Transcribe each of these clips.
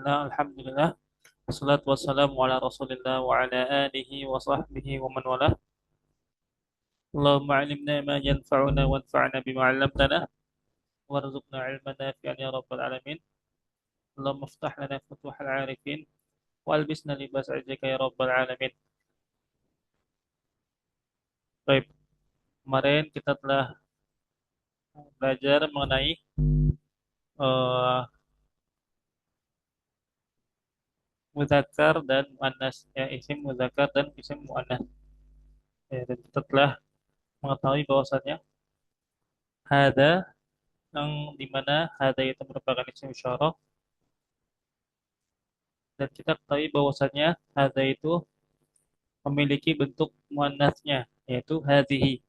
Bismillah, Alhamdulillah, wassalatu wassalamu ala Rasulillah wa ala alihi wa sahbihi wa man walah. Allahumma alimna ma yanfa'una wanfa'na bima 'allamtana warzuqna 'ilman nafi'an ya rabbal alamin. Allahumma iftah lana futuhal 'arifin wa albisna libas 'izika ya rabbal alamin. Baik, kemarin kita telah belajar mengenai uh, muzakkar dan muannas, ya, isim muzakkar dan isim muannas. Ya, dan kita telah mengetahui bahwasannya hada, yang dimana hada itu merupakan isim isyarah, dan kita ketahui bahwasannya hada itu memiliki bentuk muannasnya, yaitu hadhihi.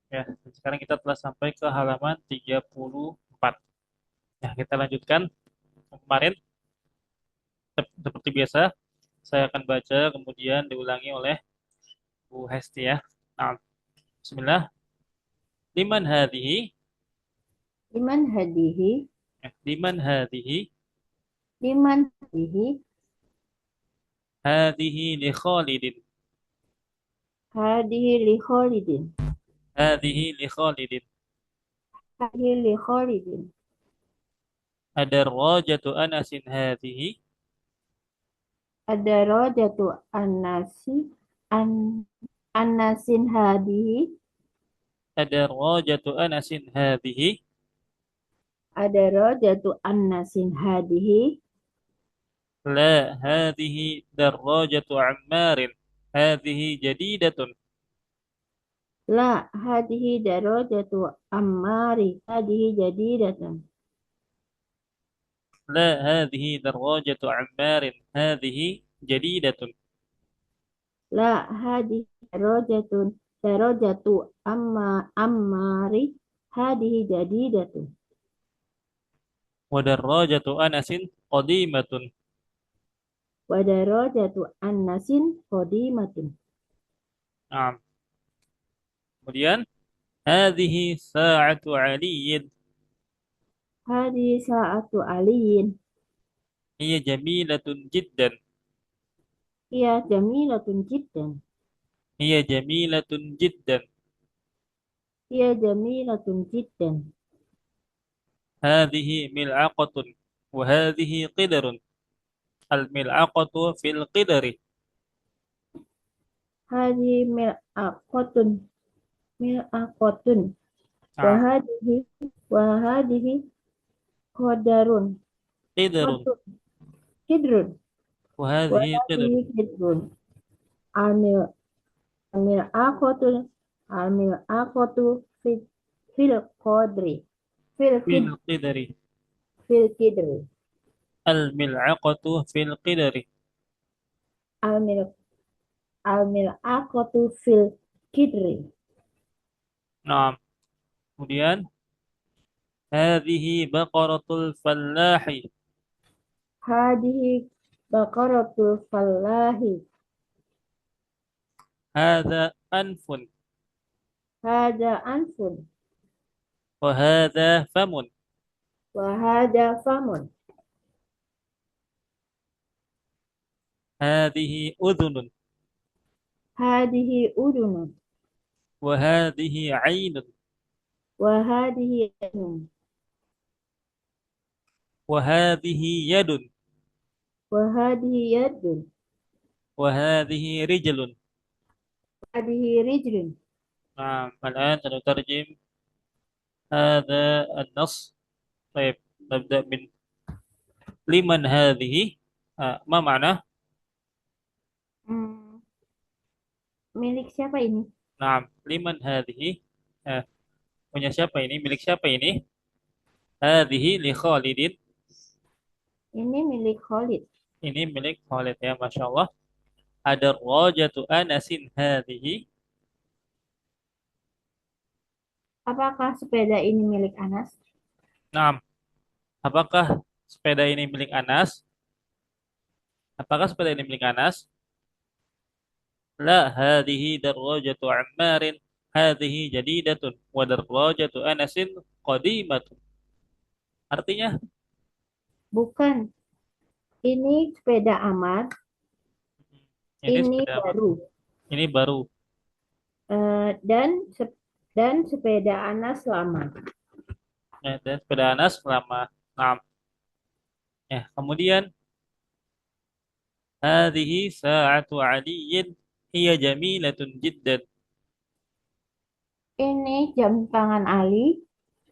Ya, dan sekarang kita telah sampai ke halaman 34. Nah, kita lanjutkan kemarin. Seperti biasa, saya akan baca kemudian diulangi oleh Bu Hesti, ya. Nah, bismillah. Liman hadhihi? Liman hadihi, Liman hadhihi? liman hadihi, Hadhihi li Khalidin. hadihi li Khalidin, Hadhihi li Khalidin. hadihi li Khalidin, Adarrajatu Anasin hadhihi. ada rojatu an-nasi, an an-nasin hadihi, Adarrajatu Anasin hadhihi. ada rojatu an-nasin hadihi, لا، هذه دراجة عمار. هذه جديدة. la hadihi darajatu ammari, hadihi jadidatan, لا، هذه دراجة عمار. هذه جديدة. la hadihi darajatu ammari, hadihi jadidatun, ودراجة أنس قديمة. wa darajatu an-nasin qadimatun. نعم. kemudian هذه ساعة علي. Hadhihi sa'atu aliyin. هي جميلة جدا. Hiya jamilatun jiddan. هي جميلة جدا. Hiya jamilatun jiddan. هذه ملعقة وهذه قدر. الملعقة في القدر. Hadhihi mil'aqatun. Mil'aqatun. Wa نعم. hadhihi wa hadhihi qadarun. قدر. Qadrun. Kidrun. Wa وهذه قدر. hadhihi kidrun. Amil mil'aqatun. Amil'aqatu fil qadri. Fil في kid القدر. fil kidri. الملعقة في القدر. Amil Amil'aqatu fil kidri. نعم. kemudian هذه بقرة الفلاح. Hadihi baqaratul fallahi. هذا أنف. Hada anfun. وهذا فم. Wa hada famun. هذه أذن. Hadihi udunun. وهذه عين. Wa hadihi ainun. وهذه يد. Wa hadihi yadun. وهذه رجل. Hadihi rijlun. نعم. الآن سنترجم هذا النص. طيب، نبدأ من لمن هذه. ما معنى؟ Hmm, milik siapa ini? نعم، لمن هذه. punya siapa ini? Milik siapa ini? هذه لخالد. Ini milik Khalid. Ini milik Khalid, ya, Masya Allah. Ada rojatu anasin hadhihi. Apakah sepeda ini milik Anas? Nah, apakah sepeda ini milik Anas? Apakah sepeda ini milik Anas? La, hadhihi darrajatu Ammarin. Hadhihi jadidatun. Wa darrajatu Anasin qadimatun. Artinya, Bukan. Ini sepeda Amar. Ini Ini sepeda apa? baru. Ini baru. Dan sepeda Anas lama. Ya, dan sepeda Anas selama 6. Ya, kemudian hadhihi sa'atu Aliyin hiya jamilatun jiddan. Ini jam tangan Ali.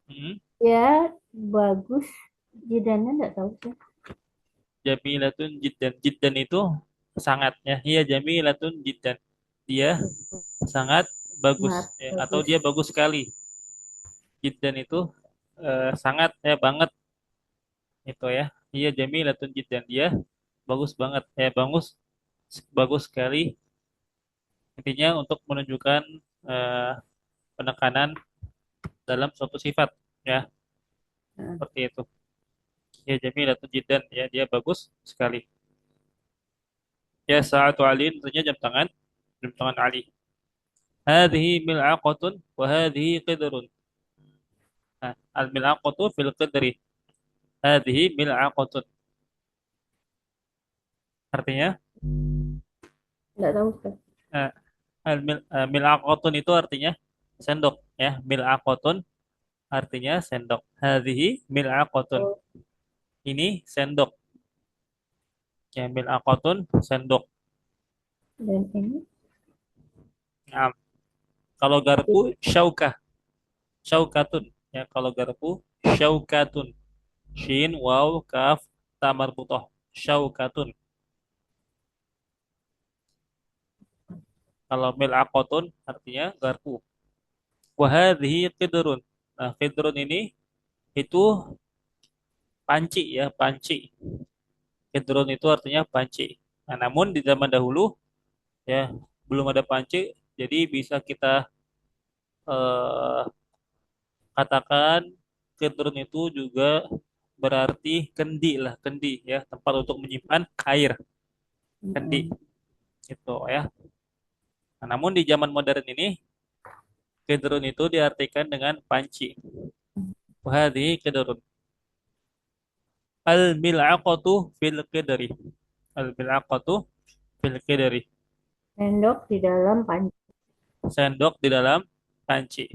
Hmm, Ya, bagus. Jidannya enggak tahu sih. jamilatun jiddan. Jiddan itu sangat ya. Hiya jamilatun jiddan. Dia sangat bagus Sangat ya, atau bagus. dia bagus sekali. Jiddan itu sangat ya banget itu ya. Hiya jamilatun jiddan. Dia bagus banget ya, bagus bagus sekali. Intinya untuk menunjukkan eh, penekanan dalam suatu sifat ya, Nah, seperti itu. Ya jamilatun jiddan ya, dia bagus sekali. Ya sa'atu alin tentunya jam tangan Ali. Hadhihi mil'aqatun wa hadhihi qidrun. Nah, al mil'aqatu fil qidri. Hadhihi mil'aqatun. Artinya enggak tahu sih. eh, mil'aqatun itu artinya sendok ya. Mil'aqatun artinya sendok. Hadhihi mil'aqatun. Oh, Ini sendok. Ya mil'aqatun sendok. dan ini. Nah, kalau garpu syaukah. Syaukatun. Ya, kalau garpu syaukatun. Shin, waw, kaf, ta marbutoh. Syaukatun. Kalau mil'aqatun artinya garpu. Wahadhi qidrun. Nah, qidrun ini itu panci ya, panci. Qidrun itu artinya panci. Nah, namun di zaman dahulu ya belum ada panci, jadi bisa kita eh, katakan qidrun itu juga berarti kendi lah, kendi ya, tempat untuk menyimpan air, kendi Mm-mm. gitu ya. Nah, namun di zaman modern ini qidrun itu diartikan dengan panci. Wahadhi qidrun. Al-mil'aqatu fil qidri. Al-mil'aqatu fil qidri. Sendok di dalam panci. Sendok di dalam panci.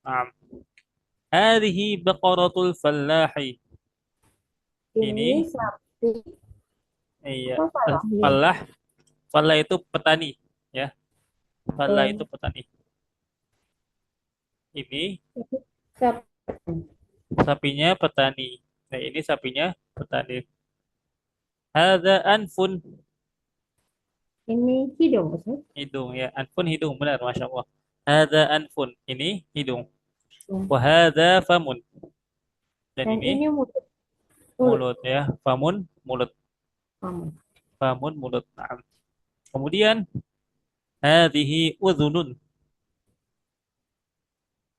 Nah, hadhihi baqaratul fallahi. Ini Ini sapi. iya, Apa Falahi? fallah, fallah itu petani ya. Fallah itu Oh, petani. Ini sapi. sapinya petani. Nah, ini sapinya petani. Hadza anfun, Ini hidung, Ustaz. hidung ya. Anfun hidung benar, Masya Allah. Hadza anfun, ini hidung. Ya. Wa hadza famun. Dan Dan ini ini mulut. Mulut mulut ya. Famun mulut. kamu. Famun mulut. Nah, kemudian hadhihi udhunun.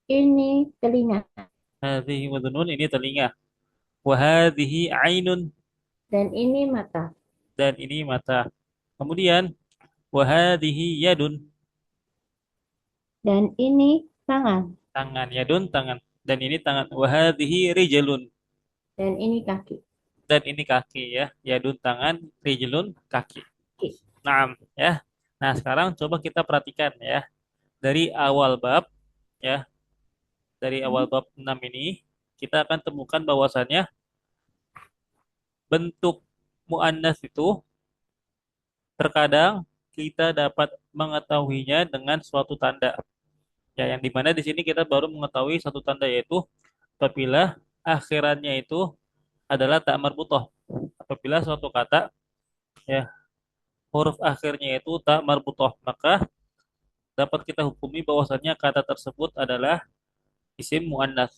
Ini telinga. Hadhihi udhunun ini telinga. Wa hadhihi ainun Dan ini mata. dan ini mata. Kemudian wa hadhihi yadun, Dan ini tangan. tangan, yadun tangan, dan ini tangan. Wa hadhihi rijlun, Dan ini kaki. dan ini kaki ya. Yadun tangan, rijlun kaki. Oke. Naam ya. Nah, sekarang coba kita perhatikan ya. Dari awal bab ya, dari awal Hmm. bab 6 ini kita akan temukan bahwasannya bentuk muannas itu terkadang kita dapat mengetahuinya dengan suatu tanda. Ya, yang dimana di sini kita baru mengetahui satu tanda yaitu apabila akhirannya itu adalah tak marbutoh. Apabila suatu kata ya huruf akhirnya itu tak marbutoh, maka dapat kita hukumi bahwasannya kata tersebut adalah isim muannas,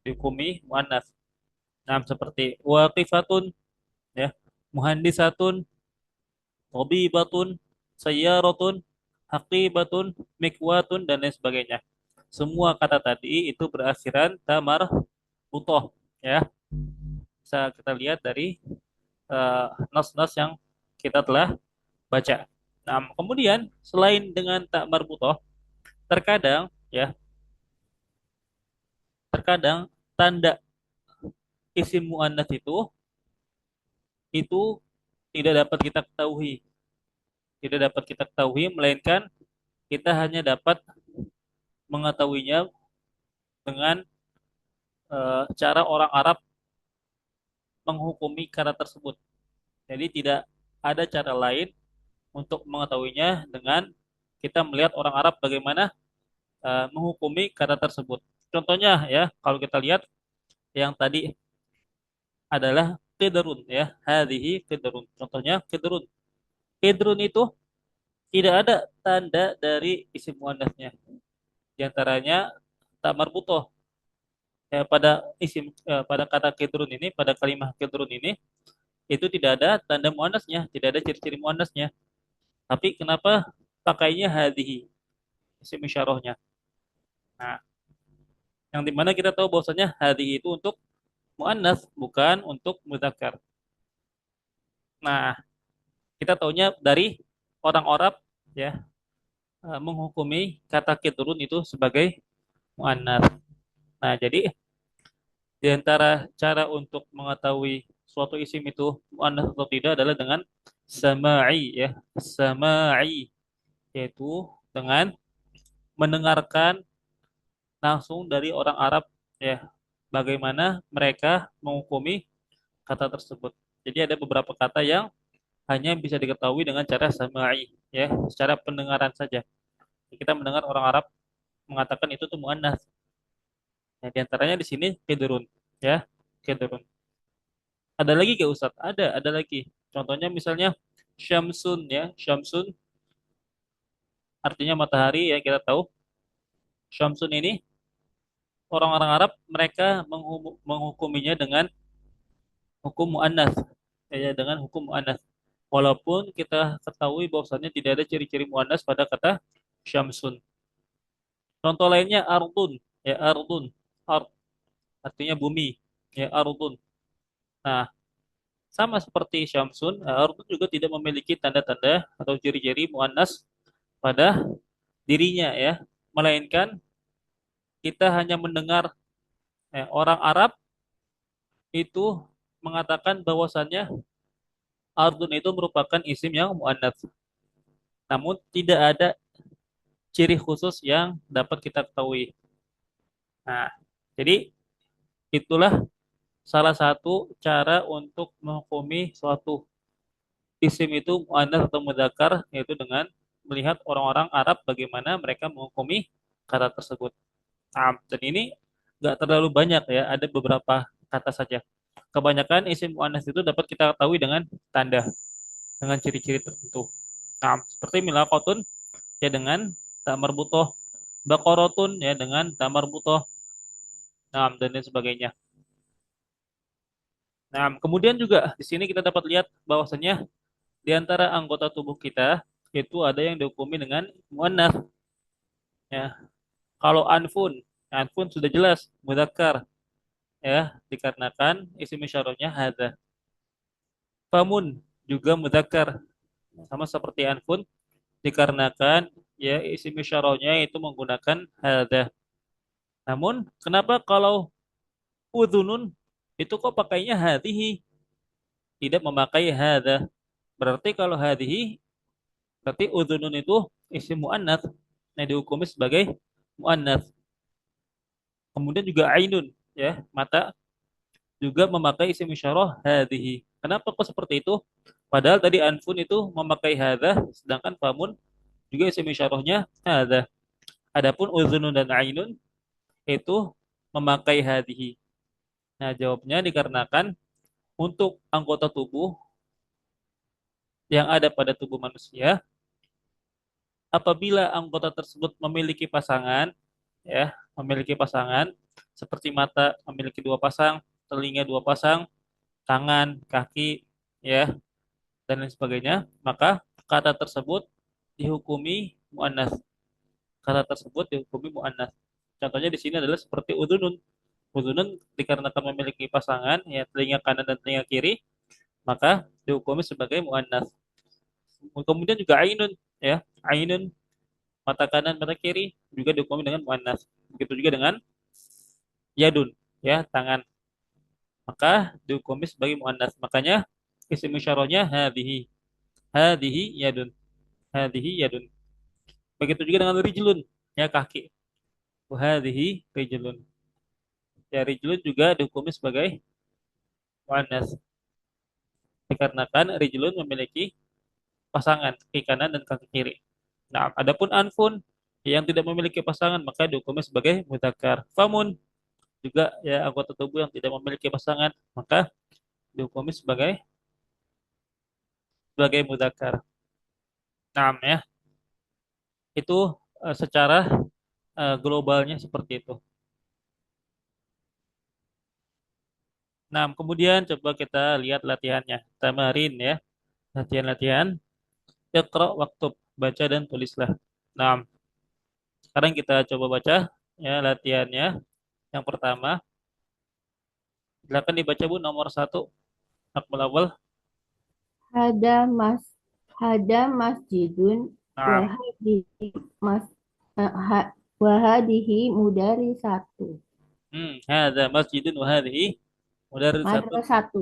dihukumi muannas. Nah, seperti waqifatun ya, muhandisatun, tabibatun, sayyaratun, haqibatun, mikwatun dan lain sebagainya. Semua kata tadi itu berakhiran tamar butoh ya. Bisa kita lihat dari nas-nas yang kita telah baca. Nah, kemudian selain dengan tak marbutoh, terkadang ya, terkadang tanda isim muannas itu itu tidak dapat kita ketahui. Tidak dapat kita ketahui, melainkan kita hanya dapat mengetahuinya dengan cara orang Arab menghukumi kata tersebut. Jadi tidak ada cara lain untuk mengetahuinya dengan kita melihat orang Arab bagaimana menghukumi kata tersebut. Contohnya ya, kalau kita lihat yang tadi adalah kedrun ya, hadhihi kedrun. Contohnya kedrun. Kedrun itu tidak ada tanda dari isim muannasnya. Di antaranya tak marbutoh. Ya, pada kata kedrun ini, pada kalimat kedrun ini itu tidak ada tanda muannasnya, tidak ada ciri-ciri muannasnya. Tapi kenapa pakainya hadhihi isim isyarahnya? Nah, yang dimana kita tahu bahwasanya hadhihi itu untuk muannas bukan untuk mudzakkar. Nah, kita tahunya dari orang Arab ya menghukumi kata kitrun itu sebagai muannas. Nah, jadi di antara cara untuk mengetahui suatu isim itu muannas atau tidak adalah dengan sama'i ya. Sama'i yaitu dengan mendengarkan langsung dari orang Arab ya bagaimana mereka menghukumi kata tersebut. Jadi ada beberapa kata yang hanya bisa diketahui dengan cara sama'i ya, secara pendengaran saja. Kita mendengar orang Arab mengatakan itu tuh muannas. Nah, di antaranya di sini kedurun ya, kedurun. Ada lagi gak Ustaz? Ada lagi. Contohnya misalnya syamsun ya, syamsun artinya matahari ya kita tahu. Syamsun ini orang-orang Arab mereka menghukuminya dengan hukum muannas ya, dengan hukum muannas. Walaupun kita ketahui bahwasannya tidak ada ciri-ciri muannas pada kata syamsun. Contoh lainnya ardun ya, ardun. Ard artinya bumi ya, ardun. Nah, sama seperti syamsun, ardun juga tidak memiliki tanda-tanda atau ciri-ciri muannas pada dirinya ya, melainkan kita hanya mendengar orang Arab itu mengatakan bahwasannya ardun itu merupakan isim yang muannats. Namun tidak ada ciri khusus yang dapat kita ketahui. Nah, jadi itulah salah satu cara untuk menghukumi suatu isim itu muannats atau mudzakkar yaitu dengan melihat orang-orang Arab bagaimana mereka menghukumi kata tersebut. Dan ini nggak terlalu banyak ya, ada beberapa kata saja. Kebanyakan isim muannats itu dapat kita ketahui dengan tanda, dengan ciri-ciri tertentu. Seperti milaqatun ya dengan tak marbutoh, baqaratun ya dengan tak marbutoh, dan lain sebagainya. Nah, kemudian juga di sini kita dapat lihat bahwasanya di antara anggota tubuh kita itu ada yang dihukumi dengan muannats ya. Kalau anfun, anfun sudah jelas mudzakkar ya dikarenakan isim isyarahnya hadza. Famun juga mudzakkar sama seperti anfun dikarenakan ya isim isyarahnya itu menggunakan hadza. Namun kenapa kalau udhunun itu kok pakainya hadhihi tidak memakai hadza? Berarti kalau hadhihi berarti udhunun itu isim muannats yang dihukumi sebagai muannats. Kemudian juga ainun ya, mata juga memakai isim isyarah hadhihi. Kenapa kok seperti itu? Padahal tadi anfun itu memakai hadza, sedangkan famun juga isim isyarahnya hadza. Adapun uzunun dan ainun itu memakai hadhihi. Nah, jawabnya dikarenakan untuk anggota tubuh yang ada pada tubuh manusia, apabila anggota tersebut memiliki pasangan, ya, memiliki pasangan, seperti mata memiliki dua pasang, telinga dua pasang, tangan, kaki, ya, dan lain sebagainya, maka kata tersebut dihukumi muannas. Kata tersebut dihukumi muannas. Contohnya di sini adalah seperti udunun. Udunun dikarenakan memiliki pasangan, ya, telinga kanan dan telinga kiri, maka dihukumi sebagai muannas. Kemudian juga ainun, ya, ainun mata kanan, mata kiri juga dihukumi dengan muannas. Begitu juga dengan yadun, ya, tangan, maka dihukumi sebagai muannas. Makanya Isim isyarahnya hadhihi. Hadhihi yadun. Hadhihi yadun. Begitu juga dengan rijlun, ya kaki. Hadhihi rijlun. Ya rijlun juga dihukumi sebagai muannas dikarenakan rijlun memiliki pasangan kaki kanan dan kaki kiri. Nah, adapun anfun yang tidak memiliki pasangan maka dihukumi sebagai mudzakkar. Famun juga ya anggota tubuh yang tidak memiliki pasangan maka dihukumi sebagai mudzakkar. Nah, ya itu secara globalnya seperti itu. Nah, kemudian coba kita lihat latihannya. Tamarin ya, latihan-latihan. Iqra waktub, baca dan tulislah. Nah, sekarang kita coba baca ya latihannya. Yang pertama, silakan dibaca Bu nomor satu. Akmal awal. Hada mas hada masjidun Nah, wahadihi mas wahadihi mudari satu. hadza masjidun wa hadhihi mudarrisatun Madrasatu.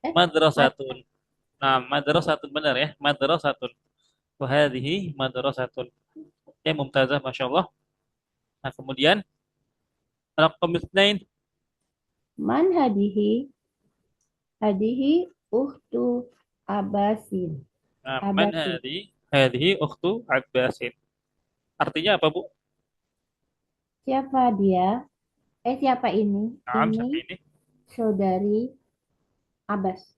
Mad madrasatun. Nah, madrasatun benar ya, madrasatun. Wa hadhihi madrasatun. Ya, mumtazah masyaallah. Nah, kemudian raqam itsnain. man hadihi hadihi uhtu abasin. Nah, man Abasin. hadhi? Hadhihi ukhtu Abbasin. Artinya apa, Bu? Siapa dia? Siapa ini? Nah, Ini siapa ini? saudari Abbas.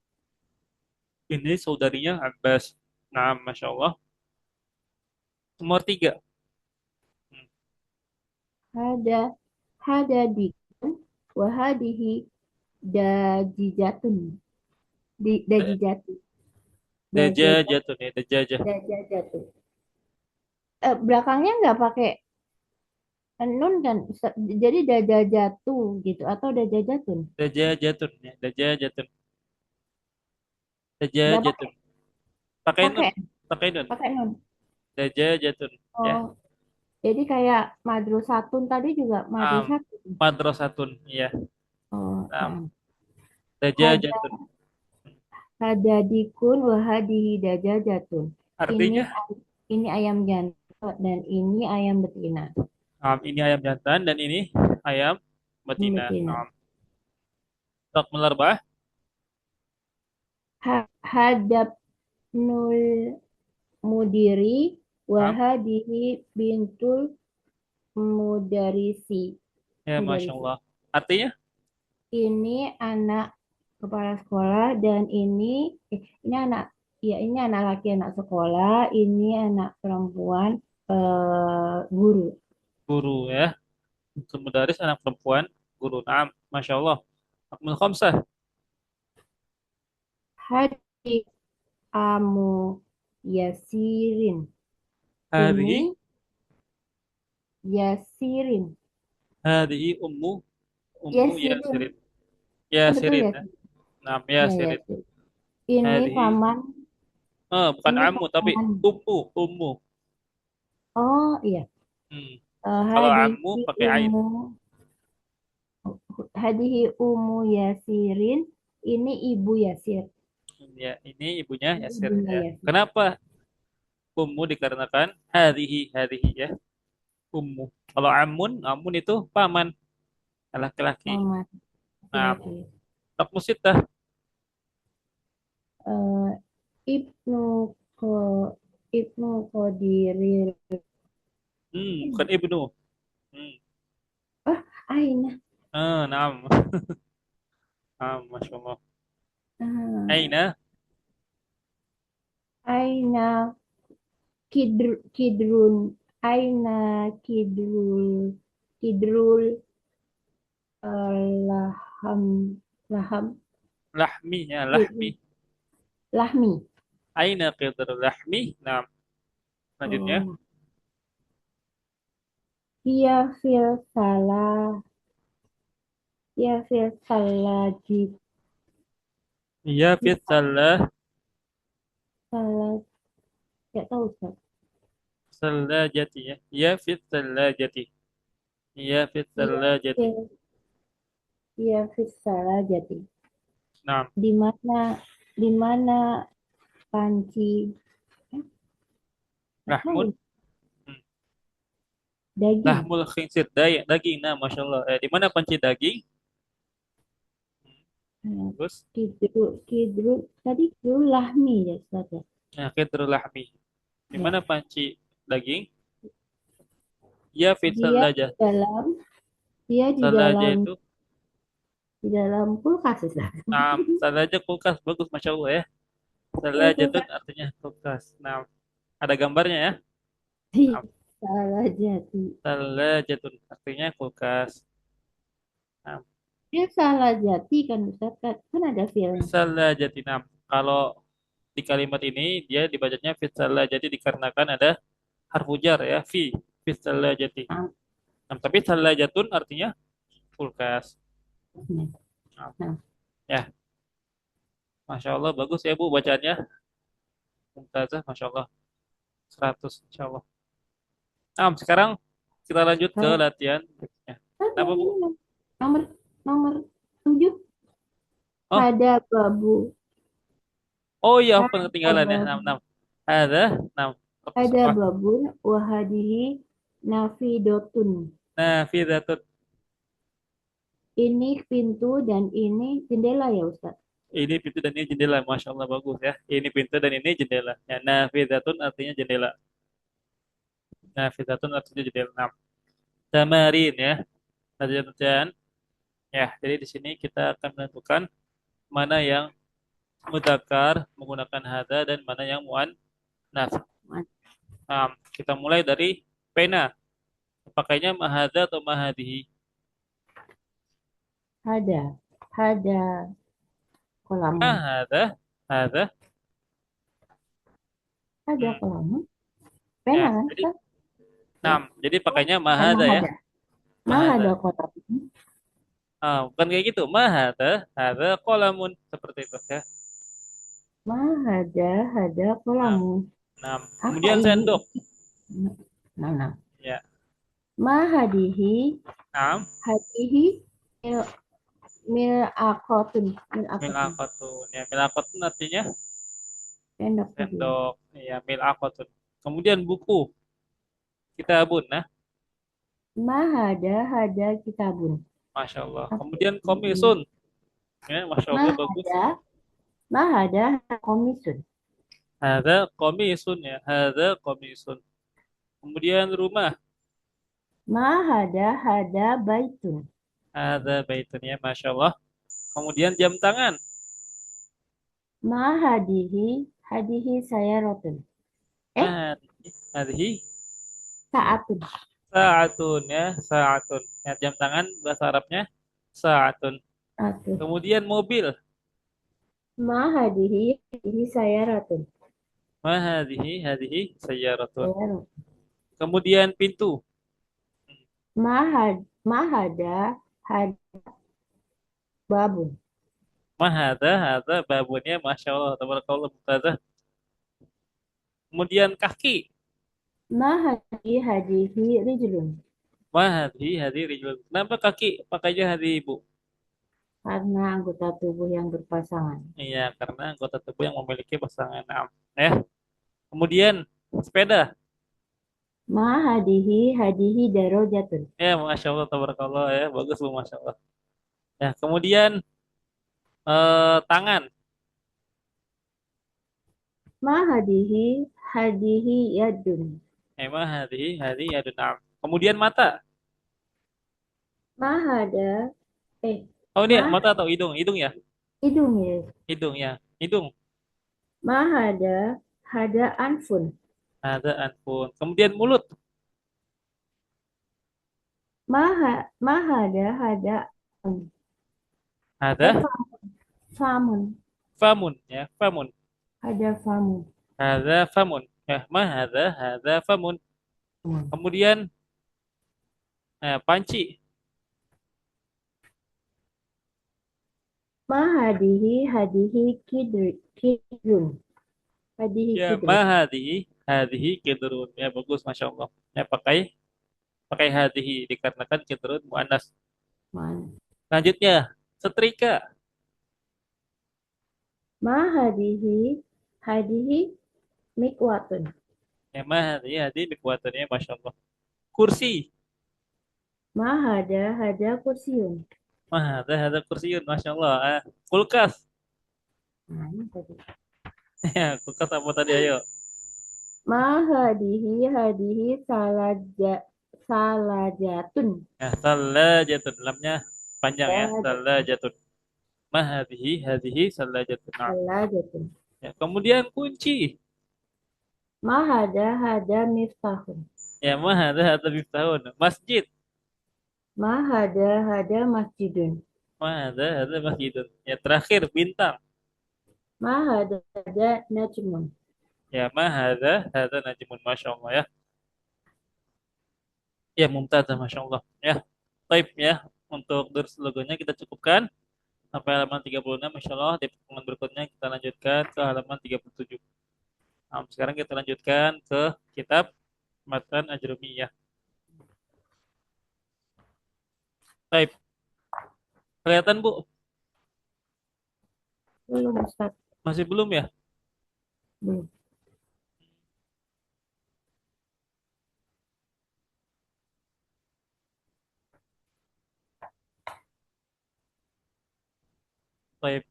Ini saudarinya Abbas. Nah, Masya Allah. Nomor tiga. Hada hada dikun wahadihi dajijatun. Dajijatu. Dajajat Dajajatun ya, dajajah. dajajatu. Belakangnya nggak pakai nun kan? Jadi dajajatu gitu atau dajajatun. Dajajatun ya, dajajatun. Nggak Dajajatun. pakai Pakai nun, pakai pakai nun. pakai nun. Dajajatun ya. Oh, jadi kayak madrusatun tadi juga Um, madrusatun. madrasatun ya. Oh, nah. Hada Dajajatun. hadadikun wahadihi dajajatun. Ini Artinya ini ayam jantan dan ini ayam betina. ini ayam jantan dan ini ayam Ini betina. betina. Stok melarbah. Hadap nul mudiri Um, wahadihi bintul mudarisi. ya, Masya Mudarisi. Allah. Artinya Ini anak kepala sekolah dan ini anak ya ini anak laki anak sekolah, ini anak perempuan guru. guru ya. Semedaris anak perempuan guru. Nah, Masya Allah. Akmul khamsah. Hadi amu yasirin. Ini Hari yasirin. Hadhihi ummu Yasirin. Yasirin. Betul Yasirin. ya? Ya. Nam Ya, Yasirin. Yasirin. Ini Hadhihi paman, bukan ini ammu tapi paman. ummu. Oh iya. Hmm. Kalau ammu Hadihi pakai ain. umu, hadihi umu Yasirin. Ini ibu Yasir. Ya, ini ibunya Ini Yasir ibunya ya. Yasir. Kenapa ummu dikarenakan hadhihi ya ummu. Kalau amun itu paman laki-laki. Paman Nah, laki-laki. raqmu sittah. Eh, Ibnu ko Ibnu Qadiril. Bukan ibnu. Hmm. Oh, Aina. Naam. Masya Allah. Ah, Aina Aina Kidrun. Aina Kidrul Laham Laham lahmi ya lahmi. Lahmi. Aina qidr lahmi. Nah, selanjutnya. Oh, Ia fil salah. Ia fil salaji. Iya fit salah Salah. Gak tahu Ustaz. salajati ya. Iya fit salajati. Iya fit Ia salajati. fil Ia fil salajati. Nah, Di mana? di mana panci eh, apa ya? Lahmun. Hmm. Daging. Lahmul khinsir. Daging. Nah, Masya Allah. Di mana panci daging? Hmm. Eh, Terus, Kidru tadi kidru lahmi ya Ustaz ya. nah, kedrul lahmi. Di Ya. mana panci daging? Ya, fit Dia di salajah. dalam dia Salajah itu, di dalam kulkas Ustaz. nah, salajah kulkas. Bagus, Masya Allah ya. Ya Salajatun kulkas. artinya kulkas. Nah, ada gambarnya ya. Nah, Salah jati. salajatun artinya kulkas. Nah, Dia salah jati kan Ustaz kan, kan ada filmnya. Fisalajatinam. Kalau di kalimat ini dia dibacanya fisalajati dikarenakan ada harfu jar ya fi fisalajati. Nah, Nah, tapi salajatun artinya kulkas. Nah, nah, ya, Masya Allah bagus ya Bu bacaannya. Mumtazah, Masya Allah 100 Insya Allah. Nah, sekarang kita lanjut ke kalau latihan berikutnya. ada Kenapa Bu? ini nomor nomor 7 Oh, ada babu. oh iya, apa Ada ketinggalan ya? babu. 66. Ada 6. Terus Ada apa? babun wahadihi nafidotun. Nah, fidatun. Ini pintu dan ini jendela ya Ustaz. Ini pintu dan ini jendela. Masya Allah bagus ya. Ini pintu dan ini jendela. Ya, nafidatun artinya jendela. Nafidatun artinya jendela. Nah, tamarin ya. Latihan-latihan. Ya, jadi di sini kita akan menentukan mana yang mudzakkar menggunakan hada dan mana yang muannats. Nah, kita mulai dari pena. Pakainya mahada atau mahadihi? Ada kolamun. Mahada, hada. Ada Hmm, kolamun. Pena ya, kan jadi Ustaz? Ya. 6. Jadi pakainya Emang mahada ya. ada. Nah Mahada. ada kolamun. Bukan kayak gitu. Mahada, hada kolamun seperti itu ya. Mah ada Nah, kolamun. 6. Apa Kemudian ini? sendok. Nah. Ya, Mahadihi, 6. hadihi mil, mil akotun, mil akotun. Milakotun. Ya, milakotun artinya Sendok tadi. sendok. Ya, milakotun. Kemudian buku. Kitabun. Nah, Ada kitabun. Masya Allah. Apa Kemudian ini? komisun. Ya, Masya Allah bagus. Mahada, mahada komisun. Ada komisun ya. Ada komisun. Kemudian rumah. Hada baitun. Ada baitun ya. Masya Allah. Kemudian jam tangan. Hadihi saya rotun. Hadhi Saatun. saatun ya. Saatun. Ya, jam tangan bahasa Arabnya saatun. Atun. Kemudian mobil. Hadihi saya rotun. Hadhihi sayyaratun. Saya rotun. Kemudian pintu. Had babun. Hada babunnya Masya Allah. Tabarakallah mumtazah. Kemudian kaki. Hadihi rijlun. Hadhi rijlun. Kenapa kaki pakainya hadhi ibu? Karena anggota tubuh yang berpasangan. Iya, karena anggota tubuh yang memiliki pasangan. Nah, ya. Kemudian sepeda. Hadihi darajatun. Ya, Masya Allah, tabarakallah ya. Bagus Bu, Masya Allah. Ya, kemudian tangan. Hadihi yadun. Emang hadhi ya dunam. Kemudian mata. Mahada eh Oh, ini mah mata atau hidung? Hidung ya? hidung ya. Hidung ya. Hidung. Hada anfun. Ada anpun. Kemudian mulut. Hada Ada famun. famun ya, famun. Hada famun. Ada famun. Ya, ada famun. Kemudian panci. Hadihi kidrun. Hadihi Ya, kidrun. hadhihi kidrun. Ya, bagus Masya Allah. Ya, pakai pakai hadhihi dikarenakan kidrun muannas. Mana? Mana? Hadihi kidrun. Hadihi kidrun. Hadihi kidrun. Hadihi kidrun. Hadihi kidrun. Hadihi kidrun. Hadihi kidrun. Hadihi kidrun. Hadihi kidrun. Hadihi kidrun. Hadihi kidrun. Hadihi kidrun. Lanjutnya, setrika. Ma hadihi, hadihi mikwatun. Ya mah ya di kekuatannya masya Allah. Kursi. Ma hada kursiun. Mah ada kursiun masya Allah. Kulkas. Nah, ini tadi. Ya kulkas apa tadi ayo. Ma hadihi salajatun. Ya salajatun lamnya panjang ya Salajatun. salajatun. Mah hadihi salajatun. Nah. Salajatun. Ya, kemudian kunci. Ma hada miftahun. Ya mah ada miftahun. Masjid. Ma hada masjidun. Mah ada masjidun. Ya terakhir bintang. Ma hada najmun. Ya mah ada najmun masya Allah ya. Ya mumtaz masya Allah ya. Baik ya untuk durs logonya kita cukupkan sampai halaman 36 Insya Allah di pertemuan berikutnya kita lanjutkan ke halaman 37. Nah, sekarang kita lanjutkan ke kitab Matan Ajrumiyah. Baik, kelihatan Bu? Belum Ustaz. Masih belum ya? Belum. Baik,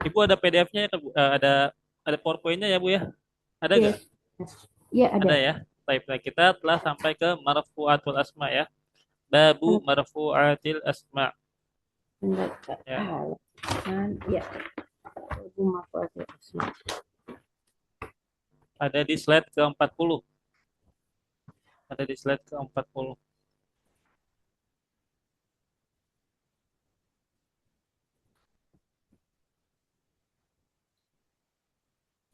Ibu ada PDF-nya ya, Bu? Ada PowerPoint-nya ya Bu ya? Ada nggak? Yes. Ya Ada ada. ya. Baik, nah kita telah sampai ke marfu'atul asma ya. Babu Mana marfu'atil asma enggak Kak? ya. Kan ya. Rumah kuasa asma. Ada di slide ke-40. Ada di slide ke-40.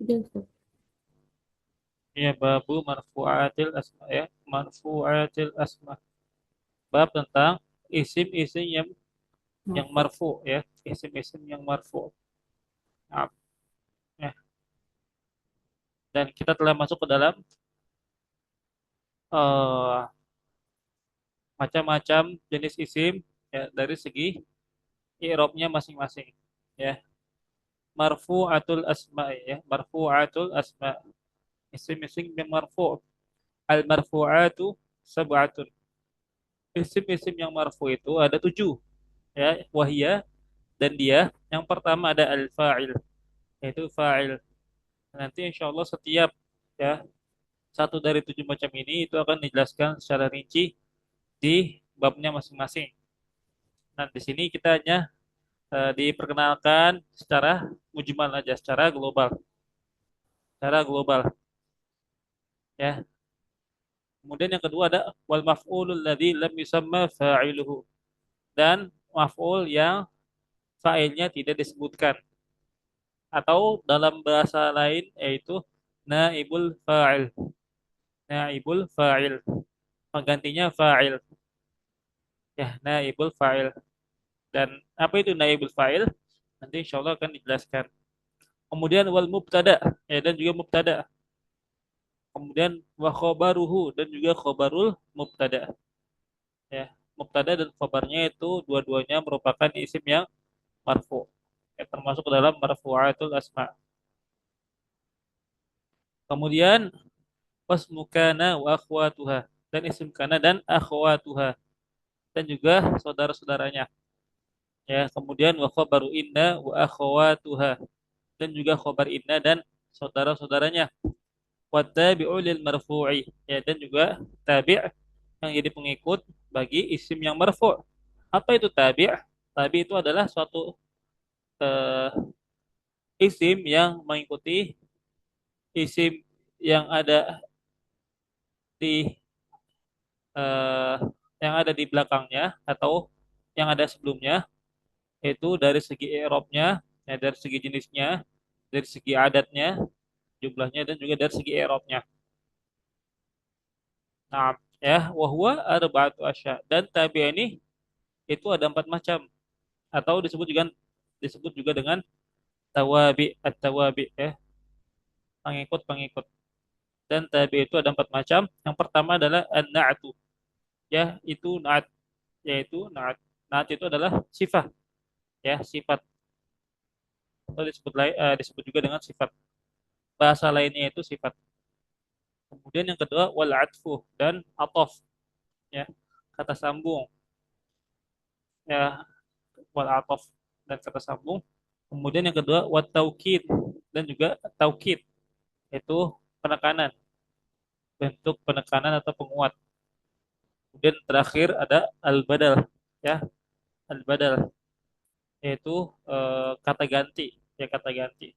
Udah Ustaz. Ya, babu marfu'atil asma ya. Marfu'atil asma. Bab tentang isim-isim yang Marfu. marfu ya. Isim-isim yang marfu. Nah, ya. Dan kita telah masuk ke dalam eh, macam-macam jenis isim ya dari segi i'rabnya masing-masing ya. Marfu'atul asma ya. Marfu'atul asma. Isim-isim yang marfu. Al marfu'atu sab'atun. Isim-isim yang marfu itu ada 7 ya. Wahia dan dia yang pertama ada al-fa'il yaitu fa'il. Nanti insya Allah setiap ya satu dari 7 macam ini itu akan dijelaskan secara rinci di babnya masing-masing. Nah, di sini kita hanya diperkenalkan secara mujmal aja, secara global ya. Kemudian yang kedua ada wal maf'ulul ladzi lam yusamma fa'iluhu dan maf'ul yang fa'ilnya tidak disebutkan atau dalam bahasa lain yaitu naibul fa'il. Naibul fa'il. Penggantinya fa'il. Ya, naibul fa'il. Dan apa itu naibul fa'il? Nanti insya Allah akan dijelaskan. Kemudian wal mubtada ya dan juga mubtada. Kemudian wa khobaruhu dan juga khobarul mubtada. Ya, mubtada dan khobarnya itu dua-duanya merupakan isim yang marfu. Ya, termasuk ke dalam marfu'atul asma. Kemudian wasmu kana wa akhwatuha dan isim kana dan akhwatuha dan juga saudara-saudaranya. Ya, kemudian wa khabaru inna wa akhwatuha dan juga khabar inna dan saudara-saudaranya. Wa tabi'u lil marfu'i ya dan juga tabi' yang jadi pengikut bagi isim yang marfu'. Apa itu tabi'? Tabi' itu adalah suatu eh, isim yang mengikuti isim yang ada di eh, yang ada di belakangnya atau yang ada sebelumnya itu dari segi i'rabnya, ya dari segi jenisnya, dari segi adatnya, jumlahnya dan juga dari segi i'rabnya. Nah, ya wahwa arba'atu asya dan tabi ini itu ada 4 macam atau disebut juga dengan tawabi at-tawabi ya, pengikut-pengikut. Dan tabi itu ada 4 macam. Yang pertama adalah an-na'tu ya, itu na'at yaitu naat. Naat itu adalah sifat, ya, sifat atau disebut juga dengan sifat. Bahasa lainnya itu sifat. Kemudian yang kedua wal atfu dan atof, ya, kata sambung, ya, wal atof dan kata sambung. Kemudian yang kedua wat taukid dan juga taukid, itu penekanan, bentuk penekanan atau penguat. Kemudian terakhir ada al-badal, ya, al-badal yaitu kata ganti, ya, kata ganti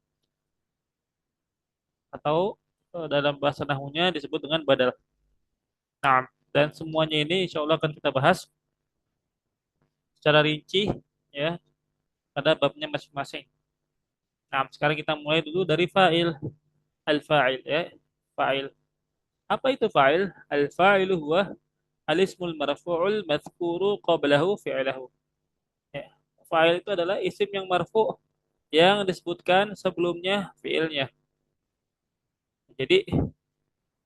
atau dalam bahasa nahunya disebut dengan badal. Nah, dan semuanya ini insya Allah akan kita bahas secara rinci, ya, pada babnya masing-masing. Nah, sekarang kita mulai dulu dari fa'il. Al-fa'il, ya. Fa'il. Apa itu fa'il? Al-fa'ilu huwa al-ismul marfu'ul madhkuru qablahu fi'lahu. Ya. Fa'il itu adalah isim yang marfu' yang disebutkan sebelumnya fi'ilnya. Jadi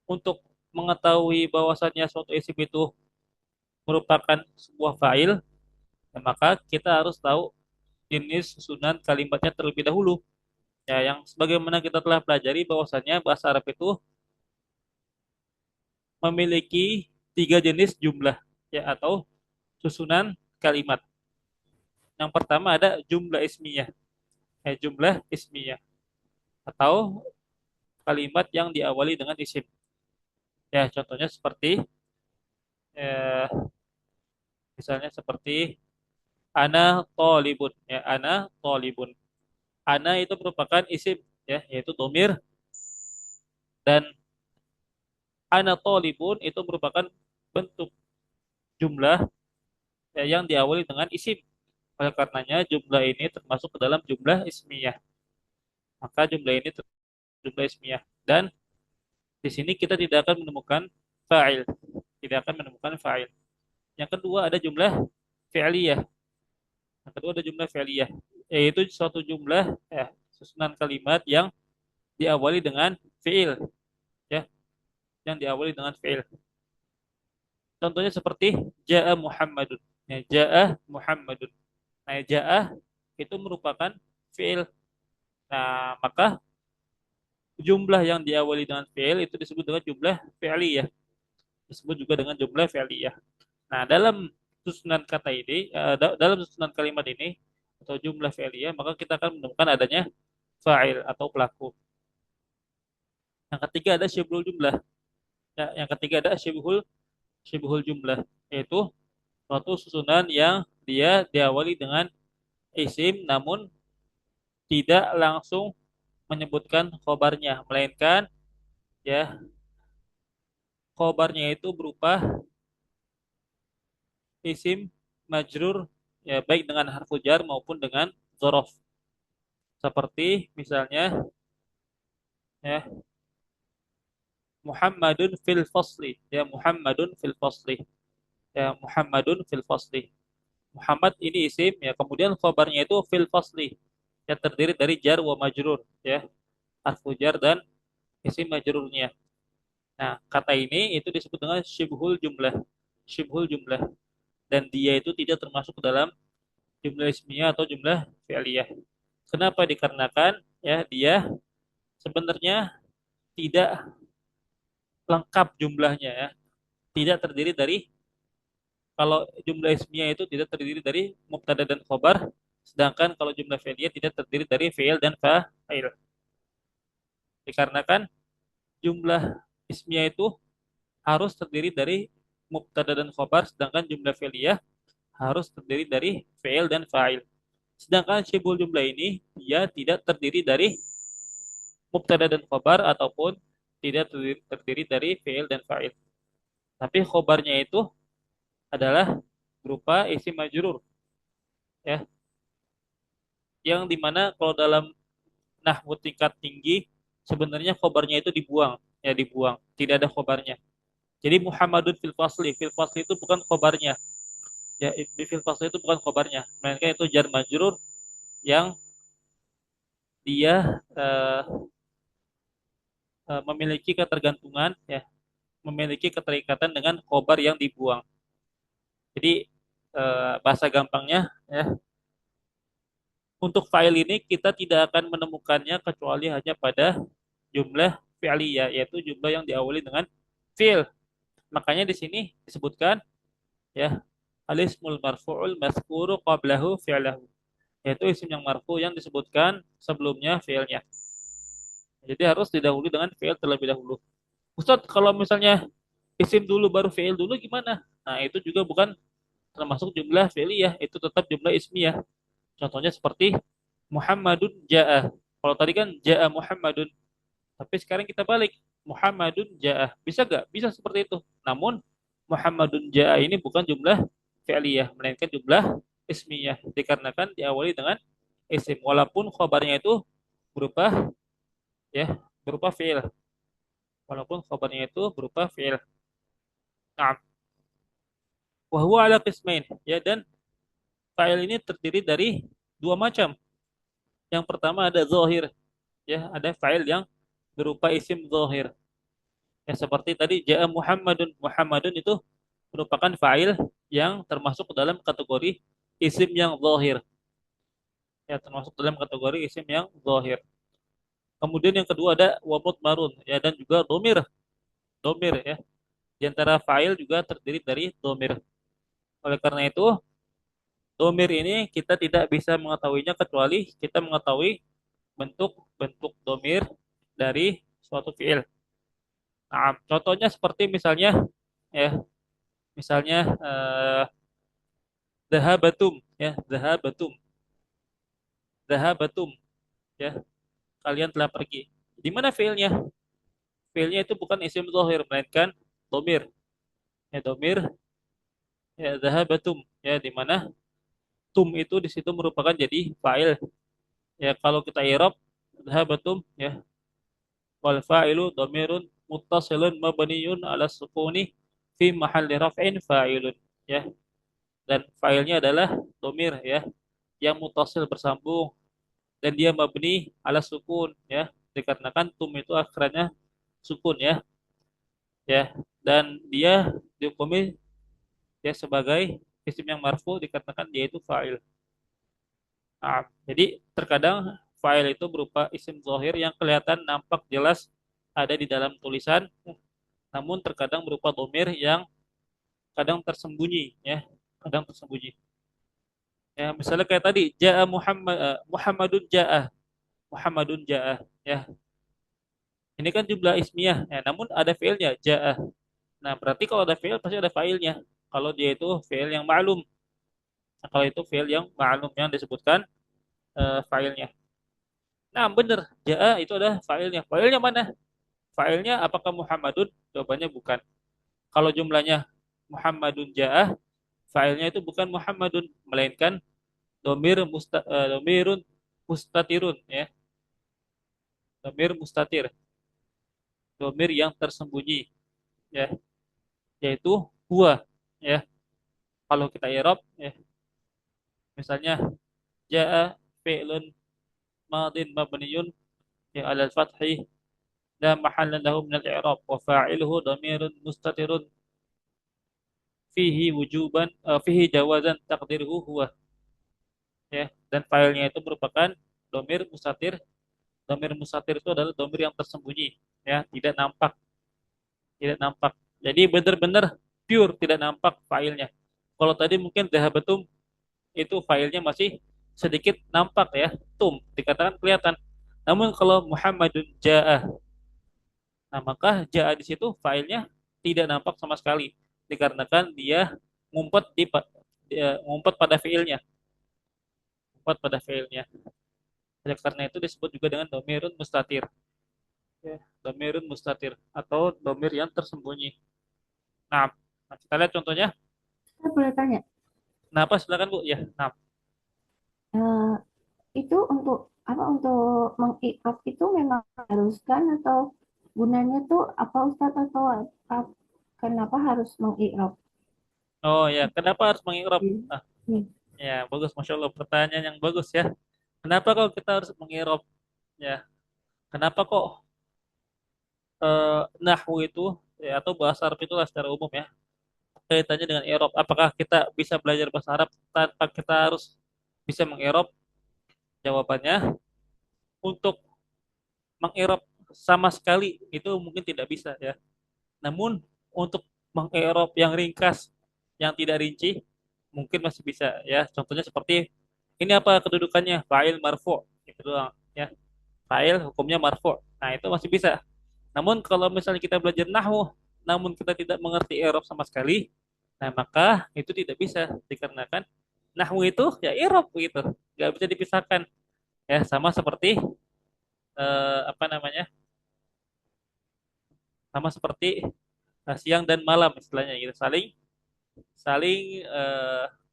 untuk mengetahui bahwasannya suatu isim itu merupakan sebuah fa'il, ya, maka kita harus tahu jenis susunan kalimatnya terlebih dahulu. Ya, yang sebagaimana kita telah pelajari bahwasannya bahasa Arab itu memiliki tiga jenis jumlah, ya, atau susunan kalimat. Yang pertama ada jumlah ismiyah, jumlah ismiyah atau kalimat yang diawali dengan isim. Ya, contohnya seperti eh, misalnya seperti ana tolibun, ya, ana tolibun. Ana itu merupakan isim, ya, yaitu domir, dan ana tolibun itu merupakan bentuk jumlah, ya, yang diawali dengan isim. Oleh karenanya jumlah ini termasuk ke dalam jumlah ismiyah. Maka jumlah ini jumlah ismiyah. Dan di sini kita tidak akan menemukan fa'il. Tidak akan menemukan fa'il. Yang kedua ada jumlah fi'liyah. Yang kedua ada jumlah fi'liyah. Yaitu suatu jumlah, susunan kalimat yang diawali dengan fi'il. Ya, yang diawali dengan fi'il. Contohnya seperti ja'a Muhammadun. Ya, ja'a Muhammadun. Nah, ja'a itu merupakan fi'il. Nah, maka jumlah yang diawali dengan fi'il itu disebut dengan jumlah fi'liyah. Disebut juga dengan jumlah fi'liyah. Nah, dalam susunan kata ini, dalam susunan kalimat ini atau jumlah fi'liyah, maka kita akan menemukan adanya fa'il atau pelaku. Yang ketiga ada syibhul jumlah. Ya, yang ketiga ada syibhul jumlah, yaitu suatu susunan yang dia diawali dengan isim namun tidak langsung menyebutkan khobarnya, melainkan, ya, khobarnya itu berupa isim majrur, ya, baik dengan harfu jar maupun dengan zorof. Seperti misalnya, ya, Muhammadun fil fasli, ya, Muhammadun fil fasli, ya, Muhammadun fil fasli. Muhammad ini isim, ya, kemudian khabarnya itu fil fasli, yang terdiri dari jar wa majrur, ya, harfu jar dan isim majrurnya. Nah, kata ini itu disebut dengan syibhul jumlah, syibhul jumlah, dan dia itu tidak termasuk ke dalam jumlah ismiyah atau jumlah fi'liyah. Kenapa? Dikarenakan, ya, dia sebenarnya tidak lengkap jumlahnya, ya. Tidak terdiri dari, kalau jumlah ismiyah itu tidak terdiri dari mubtada dan khobar, sedangkan kalau jumlah fi'liyah tidak terdiri dari fi'il dan fa'il. Dikarenakan jumlah ismiyah itu harus terdiri dari mubtada dan khobar, sedangkan jumlah fi'liyah harus terdiri dari fi'il dan fa'il. Sedangkan syibul jumlah ini dia tidak terdiri dari mubtada dan khobar ataupun tidak terdiri dari fi'il dan fa'il. Tapi khobarnya itu adalah berupa isim majrur, ya, yang dimana kalau dalam nahwu tingkat tinggi sebenarnya khobarnya itu dibuang, ya, dibuang, tidak ada khobarnya. Jadi Muhammadun fil fasli itu bukan khobarnya, ya, di fil fasli itu bukan khobarnya, melainkan itu jar majrur yang dia memiliki ketergantungan, ya, memiliki keterikatan dengan khobar yang dibuang. Jadi bahasa gampangnya ya, untuk file ini kita tidak akan menemukannya kecuali hanya pada jumlah fi'liyah, yaitu jumlah yang diawali dengan fi'il. Makanya di sini disebutkan ya, alismul marfu'ul mazkuru qablahu fi'lahu, yaitu isim yang marfu yang disebutkan sebelumnya fi'ilnya. Jadi harus didahului dengan fi'il terlebih dahulu. Ustadz, kalau misalnya isim dulu baru fi'il dulu gimana? Nah, itu juga bukan termasuk jumlah fi'liyah, itu tetap jumlah ismiyah. Contohnya seperti Muhammadun ja'a. Kalau tadi kan ja'a Muhammadun, tapi sekarang kita balik. Muhammadun ja'a. Bisa gak? Bisa seperti itu. Namun Muhammadun ja'a ini bukan jumlah fi'liyah, melainkan jumlah ismiyah. Dikarenakan diawali dengan isim. Walaupun khobarnya itu berupa ya berupa fi'il. Walaupun khobarnya itu berupa fi'il. Nah, wahwa ala qismain. Ya, dan fa'il ini terdiri dari dua macam. Yang pertama ada zahir. Ya, ada fa'il yang berupa isim zahir. Ya, seperti tadi ja'a Muhammadun. Muhammadun itu merupakan fa'il yang termasuk dalam kategori isim yang zahir. Ya, termasuk dalam kategori isim yang zahir. Kemudian yang kedua ada wa mudmarun ya, dan juga domir. Domir ya. Di antara fa'il juga terdiri dari domir. Oleh karena itu, domir ini kita tidak bisa mengetahuinya kecuali kita mengetahui bentuk-bentuk domir dari suatu fi'il. Nah, contohnya seperti misalnya ya, misalnya dhahabatum ya, dhahabatum. Dhahabatum ya, kalian telah pergi. Di mana fiilnya? Fiilnya itu bukan isim zahir melainkan domir. Ya, domir ya, dhahabatum ya, di mana tum itu di situ merupakan jadi fa'il. Ya, kalau kita i'rab dhahabatum ya, wal fa'ilu domirun muttasilun mabniyun ala sukuni fi mahalli raf'in fa'ilun ya, dan fa'ilnya adalah domir ya, yang mutasil bersambung, dan dia mabni ala sukun ya, dikarenakan tum itu akhirannya sukun ya, ya, dan dia dihukumi ya sebagai isim yang marfu dikatakan dia itu fa'il. Nah, jadi terkadang fa'il itu berupa isim zahir yang kelihatan nampak jelas ada di dalam tulisan, namun terkadang berupa domir yang kadang tersembunyi ya, kadang tersembunyi. Ya, misalnya kayak tadi ja'a Muhammadun ja'a, Muhammadun ja'a ya. Ini kan jumlah ismiyah ya, namun ada fiilnya ja'a. Nah, berarti kalau ada fiil pasti ada fa'ilnya. Kalau dia itu fiil yang ma'lum. Nah, kalau itu fiil yang ma'lum yang disebutkan fa'ilnya. Nah, benar, ja'a itu ada fa'ilnya. Fa'ilnya mana? Fa'ilnya apakah Muhammadun? Jawabannya bukan. Kalau jumlahnya Muhammadun ja'a, fa'ilnya itu bukan Muhammadun, melainkan domirun mustatirun ya. Domir mustatir, domir yang tersembunyi ya, yaitu huwa ya. Kalau kita i'rab ya, misalnya jaa fi'lun madin mabniyun ya ala al-fathi la mahalla lahu min al-i'rab wa fa'iluhu dhamirun mustatirun fihi wujuban fihi jawazan taqdiruhu huwa ya, dan filenya itu merupakan domir mustatir. Domir mustatir itu adalah domir yang tersembunyi ya, tidak nampak, tidak nampak. Jadi benar-benar pure tidak nampak filenya. Kalau tadi mungkin dhahabatum itu filenya masih sedikit nampak ya, tum dikatakan kelihatan. Namun kalau Muhammadun ja'ah, nah maka ja'ah di situ filenya tidak nampak sama sekali, dikarenakan dia ngumpet ngumpet pada fiilnya, ngumpet pada fiilnya. Oleh karena itu disebut juga dengan domirun mustatir. Ya, domirun mustatir atau domir yang tersembunyi. Nah, kita lihat contohnya. Saya boleh tanya, Kenapa? Silakan Bu. Ya, nah. eh, itu untuk apa, untuk mengikraf itu memang haruskan atau gunanya tuh apa Ustadz, atau kenapa harus mengikraf? Oh ya, kenapa harus mengikrab? Hmm. Ah, Hmm. ya, bagus, Masya Allah. Pertanyaan yang bagus ya. Kenapa kok kita harus mengikrab? Ya, kenapa kok nahwu itu ya, atau bahasa Arab itulah secara umum ya, kaitannya dengan i'rab? Apakah kita bisa belajar bahasa Arab tanpa kita harus bisa meng-i'rab? Jawabannya, untuk meng-i'rab sama sekali itu mungkin tidak bisa ya. Namun untuk meng-i'rab yang ringkas, yang tidak rinci, mungkin masih bisa ya. Contohnya seperti ini apa kedudukannya? Fa'il marfu. Itu doang ya. Fa'il hukumnya marfu. Nah, itu masih bisa. Namun kalau misalnya kita belajar nahwu, namun kita tidak mengerti i'rab sama sekali, nah maka itu tidak bisa dikarenakan nahwu itu ya i'rab gitu, nggak bisa dipisahkan ya, sama seperti apa namanya, sama seperti siang dan malam istilahnya gitu, saling saling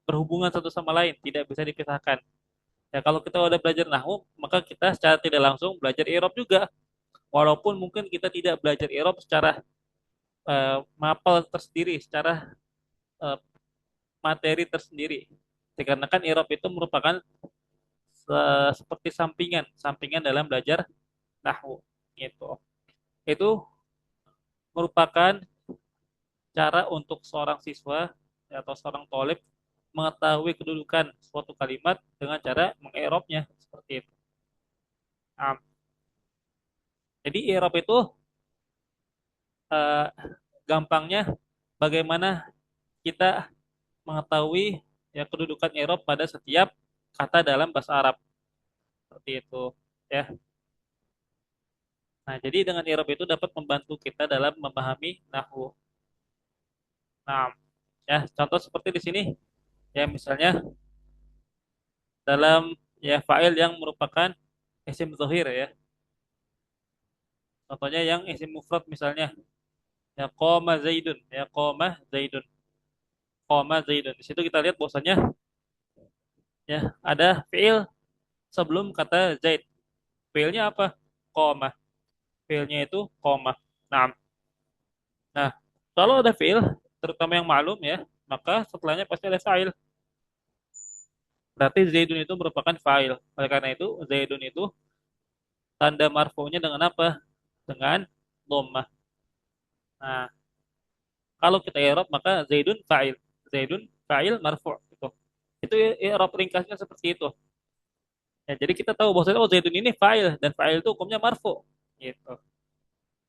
berhubungan satu sama lain, tidak bisa dipisahkan. Ya kalau kita udah belajar nahwu, maka kita secara tidak langsung belajar i'rab juga, walaupun mungkin kita tidak belajar i'rab secara mapel tersendiri, secara eh, materi tersendiri. Dikarenakan irop itu merupakan seperti sampingan, sampingan dalam belajar nahwu. Gitu. Itu merupakan cara untuk seorang siswa atau seorang tolib mengetahui kedudukan suatu kalimat dengan cara mengeropnya seperti itu. Nah, jadi irop itu eh, gampangnya bagaimana kita mengetahui ya kedudukan irop pada setiap kata dalam bahasa Arab seperti itu ya. Nah, jadi dengan i'rab itu dapat membantu kita dalam memahami nahwu. Nah, ya contoh seperti di sini ya, misalnya dalam ya fa'il yang merupakan isim zahir ya. Contohnya yang isim mufrad misalnya ya qoma zaidun, ya qoma zaidun, qoma zaidun. Di situ kita lihat bahwasanya ya ada fi'il sebelum kata zaid. Fi'ilnya apa? Qoma. Fi'ilnya itu qoma. Nah, nah, kalau ada fi'il terutama yang maklum ya, maka setelahnya pasti ada fa'il. Berarti Zaidun itu merupakan fa'il. Oleh karena itu, Zaidun itu tanda marfu'nya dengan apa? Dengan dhammah. Nah, kalau kita i'rab maka Zaidun fa'il. Zaidun fa'il marfu'. Itu i'rab ringkasnya seperti itu. Ya, jadi kita tahu bahwa oh, Zaidun ini fa'il dan fa'il itu hukumnya marfu'. Gitu.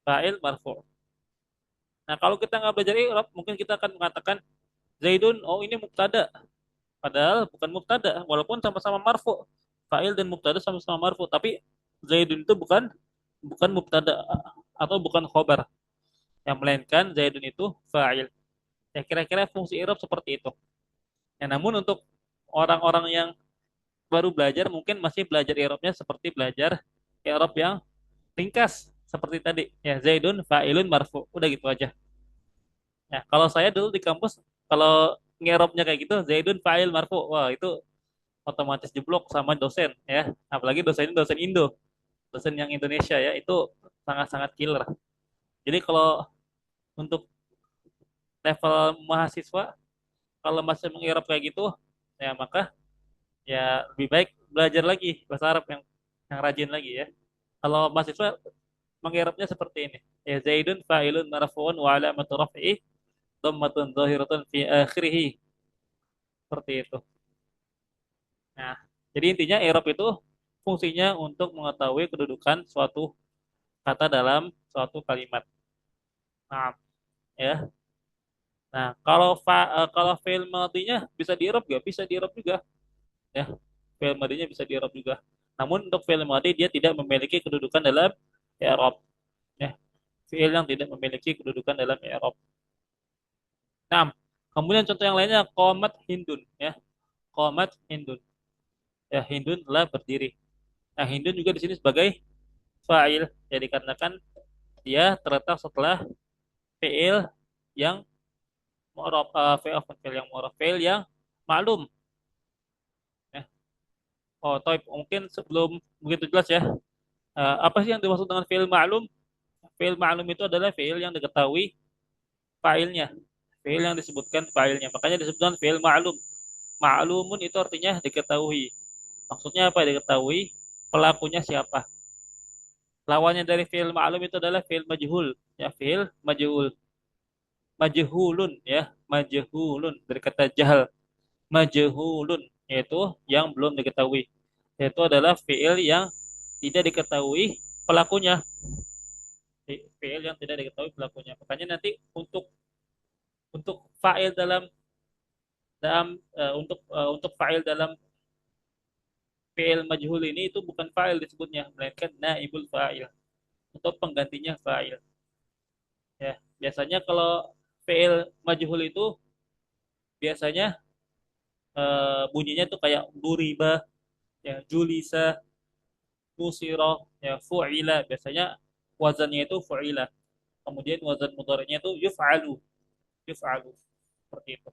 Fa'il marfu'. Nah, kalau kita nggak belajar i'rab, mungkin kita akan mengatakan Zaidun, oh ini mubtada. Padahal bukan mubtada, walaupun sama-sama marfu. Fa'il dan mubtada sama-sama marfu, tapi Zaidun itu bukan bukan mubtada atau bukan khobar, yang melainkan Zaidun itu fa'il. Ya kira-kira fungsi i'rab seperti itu. Ya, namun untuk orang-orang yang baru belajar mungkin masih belajar i'rabnya seperti belajar i'rab yang ringkas seperti tadi. Ya Zaidun fa'ilun marfu. Udah gitu aja. Ya kalau saya dulu di kampus kalau ngirobnya kayak gitu Zaidun fa'il marfu. Wah, itu otomatis jeblok sama dosen ya. Apalagi dosen ini dosen Indo, dosen yang Indonesia ya, itu sangat-sangat killer. Jadi kalau untuk level mahasiswa kalau masih mengirap kayak gitu ya maka ya lebih baik belajar lagi bahasa Arab yang rajin lagi ya. Kalau mahasiswa mengirapnya seperti ini. Ya Zaidun fa'ilun marfu'un wa alamatu raf'i dhammatun zahiratun fi akhirih. Seperti itu. Nah, jadi intinya i'rab itu fungsinya untuk mengetahui kedudukan suatu kata dalam suatu kalimat. Nah, ya. Nah, kalau fi'il madinya bisa di-i'rab nggak? Bisa di-i'rab juga, ya. Fi'il madinya bisa di-i'rab juga. Namun untuk fi'il madi dia tidak memiliki kedudukan dalam i'rab, ya. Fi'il yang tidak memiliki kedudukan dalam i'rab. Nah, kemudian contoh yang lainnya qomat hindun, ya. Qomat hindun. Ya, hindun telah berdiri. Nah, hindun juga di sini sebagai fa'il, jadi dikarenakan dia terletak setelah fi'il yang mu'rab, fi'il yang mu'rab, fi'il yang maklum. Ya. Oh, toib, mungkin sebelum begitu jelas ya. Apa sih yang dimaksud dengan fi'il ma'lum? Fi'il ma'lum itu adalah fi'il yang diketahui fa'ilnya. Fi'il yang disebutkan fa'ilnya. Makanya disebutkan fi'il ma'lum. Ma'lumun itu artinya diketahui. Maksudnya apa? Diketahui pelakunya siapa. Lawannya dari fi'il ma'lum itu adalah fi'il majhul. Ya, fi'il majhul. majhulun ya, majhulun dari kata jahal. Majhulun yaitu yang belum diketahui. Yaitu adalah fiil yang tidak diketahui pelakunya. Fiil yang tidak diketahui pelakunya. Makanya nanti untuk fa'il dalam dalam untuk fa'il dalam fi'il majhul ini itu bukan fa'il disebutnya, melainkan naibul fa'il atau penggantinya fa'il. Ya, biasanya kalau fi'il majhul itu biasanya bunyinya tuh kayak duriba, ya, julisa, nusira, ya, fu'ila. Biasanya wazannya itu fu'ila. Kemudian wazan mudhari'nya itu yuf'alu, yuf'alu. Seperti itu.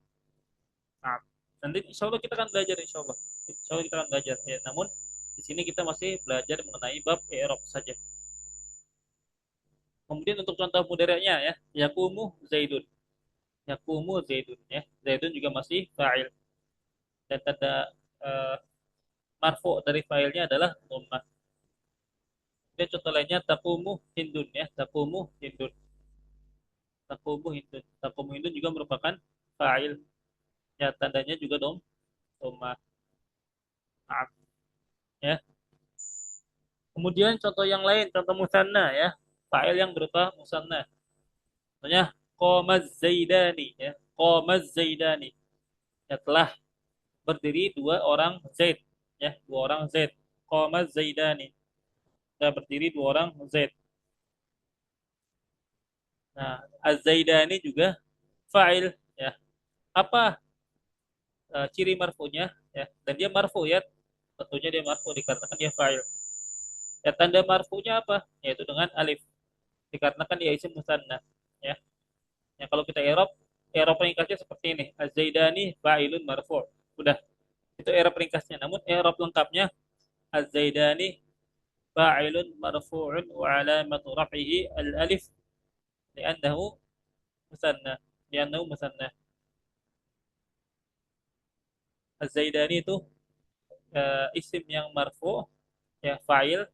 Nah, nanti insya Allah kita akan belajar insya Allah. Insya Allah kita akan belajar. Ya, namun di sini kita masih belajar mengenai bab i'rab saja. Kemudian untuk contoh mudhari'nya ya, yakumu zaidun. Yakumu zaidun ya. Zaidun juga masih fa'il dan tanda uh, marfu dari fa'ilnya adalah dhammah. Dan contoh lainnya takumu hindun ya, takumu hindun. Takumu hindun. Takumu hindun juga merupakan fa'il. Ya, tandanya juga dhammah. Maaf ya. Kemudian contoh yang lain, contoh musanna ya. Fa'il yang berupa musanna. Contohnya qamaz zaidani ya. Qamaz zaidani. Ya, telah berdiri dua orang Zaid ya, dua orang Zaid. Qamaz zaidani. Telah berdiri dua orang Zaid. Nah, az-zaidani juga fa'il ya. Apa ciri marfunya ya? Dan dia marfu ya. Tentunya dia marfu dikarenakan dia fa'il. Ya, tanda marfunya apa? Yaitu dengan alif. Dikarenakan dia isim musanna ya. Ya, kalau kita i'rab, i'rab ringkasnya seperti ini. Az-Zaidani fa'ilun marfu'. Udah, itu i'rab ringkasnya. Namun i'rab lengkapnya Az-Zaidani fa'ilun marfu'un wa 'alamatu raf'ihi al-alif li'annahu musanna. Li'annahu musanna. Az-Zaidani itu isim yang marfu', ya fa'il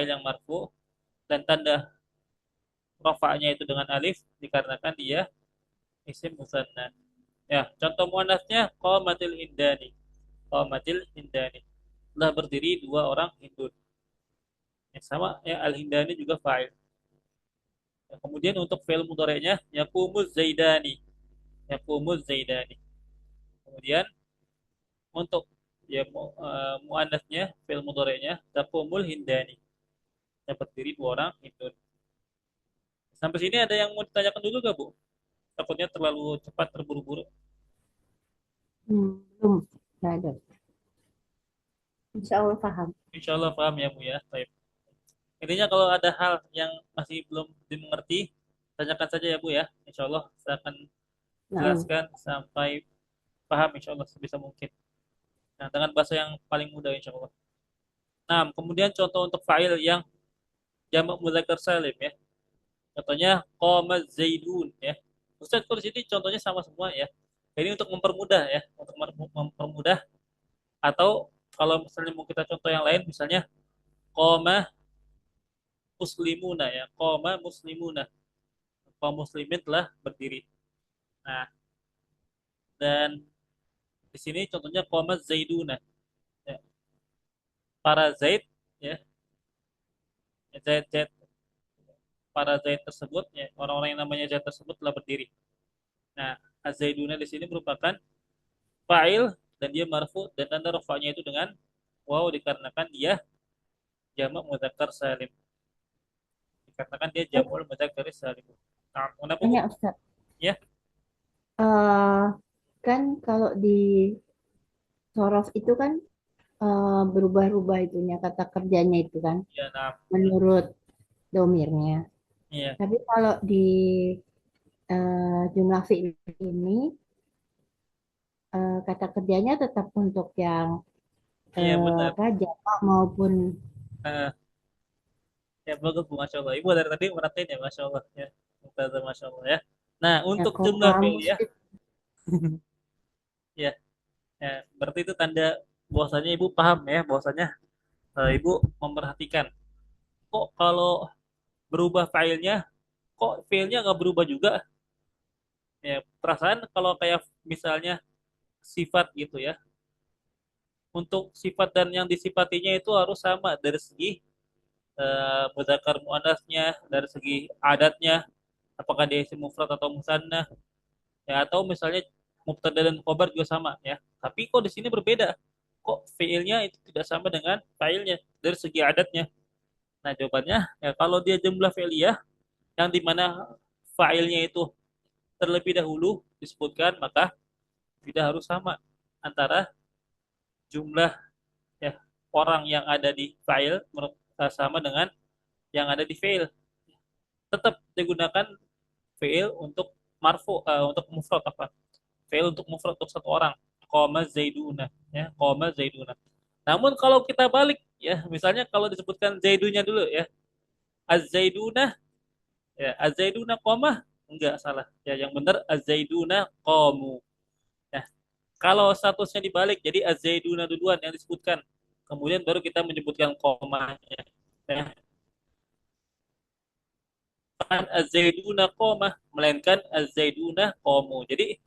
yang marfu' dan tanda rafa'nya itu dengan alif dikarenakan dia isim musanna. Ya, contoh muannasnya qamatil hindani. Qamatil hindani. Telah berdiri dua orang Hindun. Yang sama ya al-hindani juga fa'il. Ya, kemudian untuk fi'il mudhari'nya yaqumuz zaidani. Yaqumuz zaidani. Kemudian untuk ya muannasnya fi'il mudhari'nya taqumul hindani. Yang berdiri dua orang Hindun. Sampai sini ada yang mau ditanyakan dulu gak, Bu? Takutnya terlalu cepat terburu-buru. Belum, nggak ada. Insya Allah paham. Insya Allah paham ya, Bu ya. Baik. Intinya kalau ada hal yang masih belum dimengerti, tanyakan saja ya, Bu ya. Insya Allah saya akan Nah, jelaskan sampai paham insya Allah sebisa mungkin. Nah, dengan bahasa yang paling mudah insya Allah. Nah, kemudian contoh untuk fa'il yang jamak mudzakkar salim ya. Contohnya qama zaidun ya. Ustaz kalau di sini contohnya sama semua ya. Ini untuk mempermudah ya, untuk mempermudah atau kalau misalnya mau kita contoh yang lain misalnya qama muslimuna ya. Qama muslimuna. Kaum muslimin telah berdiri. Nah, dan di sini contohnya qama zaiduna ya. Para Zaid ya, Zaid Zaid para Zaid tersebut ya, orang-orang yang namanya Zaid tersebut telah berdiri. Nah, Az-Zaiduna di sini merupakan fa'il dan dia marfu dan tanda rafa'nya itu dengan waw dikarenakan dia jamak mudzakkar salim. Dikarenakan dia jamak mudzakkar salim. Nah, kenapa Bu? tanya Ustaz. Ya, Eh, kan kalau di sorof itu kan berubah-ubah itunya kata kerjanya itu kan ya, nah, menurut domirnya. iya, Tapi kalau di jumlah fi'il ini kata kerjanya tetap untuk yang iya benar. apa jamak maupun Nah, ya bagus Bu, Masya Allah. Ibu dari tadi merhatiin ya, Masya Allah. Ya, Mumtazah, Masya Allah ya. Nah, ya untuk jumlah koma fi'il ya, muslim. ya, ya, berarti itu tanda bahwasanya Ibu paham ya, bahwasanya Ibu memperhatikan. Kok kalau berubah filenya, kok filenya nggak berubah juga? Ya, perasaan kalau kayak misalnya sifat gitu ya. Untuk sifat dan yang disifatinya itu harus sama dari segi mudzakkar muannasnya, dari segi adatnya, apakah dia isim mufrad atau musanna, ya atau misalnya mubtada dan khobar juga sama ya. Tapi kok di sini berbeda. Kok fiilnya itu tidak sama dengan fa'ilnya dari segi adatnya. Nah, jawabannya ya kalau dia jumlah fi'liyah yang dimana fa'ilnya itu terlebih dahulu disebutkan, maka tidak harus sama antara jumlah ya orang yang ada di file sama dengan yang ada di file. Tetap digunakan file untuk untuk mufrad apa? File untuk mufrad untuk satu orang. Koma zaiduna ya, koma zaiduna. Namun kalau kita balik ya, misalnya kalau disebutkan zaidunya dulu ya, az-zaiduna ya, az-zaiduna koma enggak salah. Ya, yang benar az-zaiduna qamu. Ya, kalau statusnya dibalik jadi az-zaiduna duluan yang disebutkan. Kemudian baru kita menyebutkan komanya. Ya, bukan az-zaiduna qomah, melainkan az-zaiduna qomu. Jadi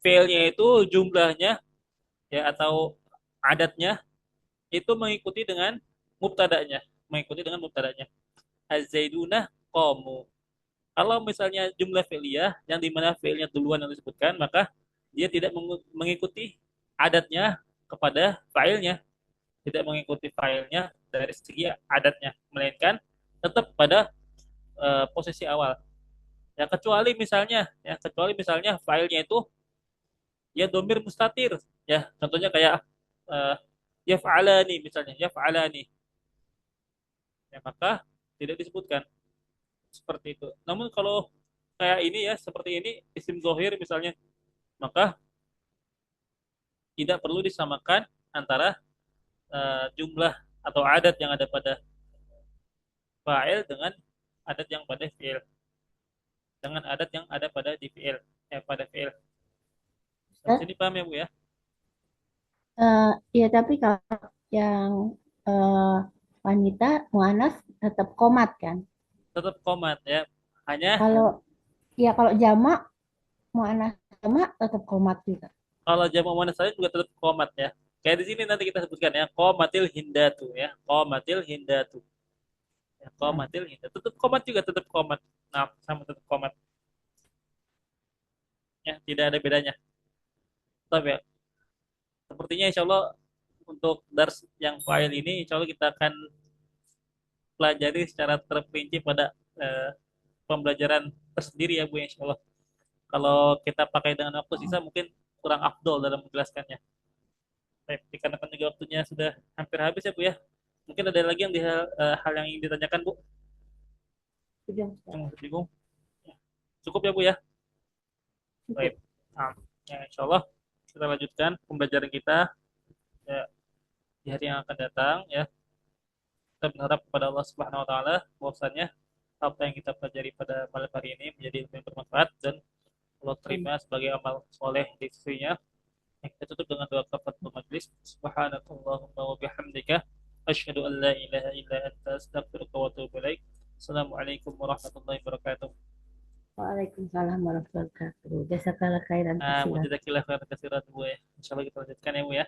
fiilnya itu jumlahnya ya atau adatnya itu mengikuti dengan mubtadanya, mengikuti dengan mubtadanya. Az-zaiduna qomu. Kalau misalnya jumlah fi'liyah yang dimana fi'ilnya duluan yang disebutkan, maka dia tidak mengikuti adatnya kepada fa'ilnya, tidak mengikuti fa'ilnya dari segi adatnya, melainkan tetap pada posisi awal. Ya kecuali misalnya filenya itu ya domir mustatir. Ya, contohnya kayak uh, yaf'alani misalnya, yaf'alani. Ya, maka tidak disebutkan seperti itu. Namun kalau kayak ini ya, seperti ini isim zohir misalnya, maka tidak perlu disamakan antara jumlah atau adat yang ada pada fa'il dengan adat yang pada fi'il, dengan adat yang ada pada di fi'il, pada fi'il. Sampai Ustaz, sini paham ya Bu ya? eh, ya tapi kalau yang eh, wanita muanas tetap komat kan. Tetap komat ya. Hanya Kalau ya kalau jamak muanas jamak tetap komat juga. kalau jamak muannas salim juga tetap komat ya. Kayak di sini nanti kita sebutkan ya, komatil hindatu ya, komatil hindatu. Ya, Nah, komatil hindatu. Tetap komat juga tetap komat. Nah, sama tetap komat. Ya, tidak ada bedanya. Tapi ya, sepertinya insya Allah untuk dars yang file ini, insya Allah kita akan pelajari secara terperinci pada pembelajaran tersendiri ya Bu, insya Allah. Kalau kita pakai dengan waktu sisa mungkin kurang afdol dalam menjelaskannya. Baik, dikarenakan juga waktunya sudah hampir habis ya Bu ya. Mungkin ada lagi yang hal yang ingin ditanyakan Bu? sudah Ustaz. Yang masih bingung? Ya. Cukup ya Bu ya? Baik. Cukup. Nah, ya, insya Allah kita lanjutkan pembelajaran kita ya, di hari yang akan datang ya. Kita berharap kepada Allah Subhanahu Wa Taala bahwasannya apa yang kita pelajari pada malam hari ini menjadi ilmu yang bermanfaat dan Allah terima sebagai amal soleh di sisinya. Kita tutup dengan doa kafaratul majlis. Subhanakallahumma wa bihamdika asyhadu an la ilaha illa anta astaghfiruka wa atubu ilaik. Assalamualaikum warahmatullahi wabarakatuh. Waalaikumsalam warahmatullahi wabarakatuh. Jazakallah khairan Nah, kasiran. wajazakillah khairan katsiran Bu ya. Insyaallah kita lanjutkan ya Bu ya.